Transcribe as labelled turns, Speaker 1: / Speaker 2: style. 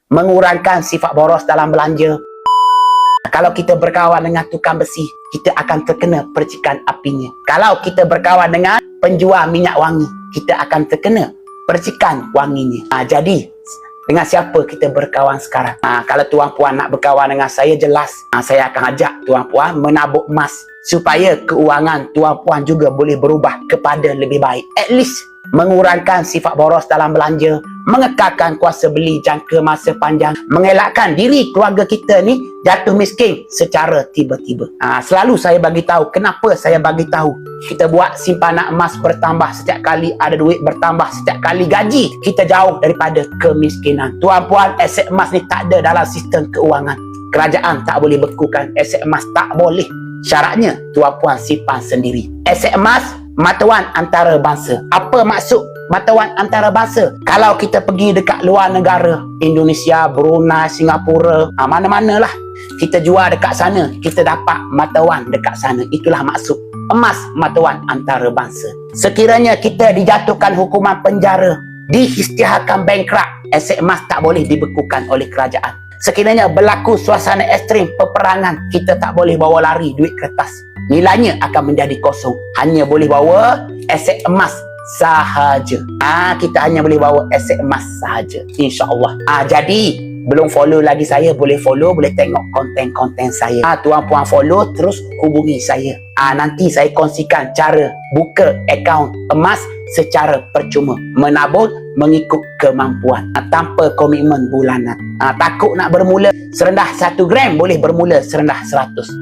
Speaker 1: mengurangkan sifat boros dalam belanja. Kalau kita berkawan dengan tukang besi, kita akan terkena percikan apinya. Kalau kita berkawan dengan penjual minyak wangi, kita akan terkena percikan wanginya. Jadi, dengan siapa kita berkawan sekarang? Kalau tuan puan nak berkawan dengan saya, jelas saya akan ajak tuan puan menabur emas supaya keuangan tuan puan juga boleh berubah kepada lebih baik. At least mengurangkan sifat boros dalam belanja, mengekalkan kuasa beli jangka masa panjang, mengelakkan diri keluarga kita ni jatuh miskin secara tiba-tiba. Selalu saya bagi tahu, kenapa saya bagi tahu kita buat simpanan emas bertambah setiap kali ada duit, bertambah setiap kali gaji, kita jauh daripada kemiskinan. Tuan puan, aset emas ni tak ada dalam sistem keuangan. Kerajaan tak boleh bekukan aset emas, tak boleh. Syaratnya tuan puan simpan sendiri. Aset emas mata wang antara bangsa. Apa maksud mata wang antara bangsa? Kalau kita pergi dekat luar negara, Indonesia, Brunei, Singapura, mana-mana lah, kita jual dekat sana, kita dapat mata wang dekat sana. Itulah maksud emas mata wang antara bangsa. Sekiranya kita dijatuhkan hukuman penjara, diisytiharkan bankrupt, aset emas tak boleh dibekukan oleh kerajaan. Sekiranya berlaku suasana ekstrim peperangan, kita tak boleh bawa lari duit kertas. Nilainya akan menjadi kosong. Hanya boleh bawa aset emas sahaja. Kita hanya boleh bawa aset emas sahaja, insya-Allah. Jadi belum follow lagi saya, boleh follow, boleh tengok konten-konten saya. Tuan puan follow, terus hubungi saya. Nanti saya kongsikan cara buka akaun emas secara percuma, menabur mengikut kemampuan, tanpa komitmen bulanan. Takut nak bermula serendah 1 gram, boleh bermula serendah 100.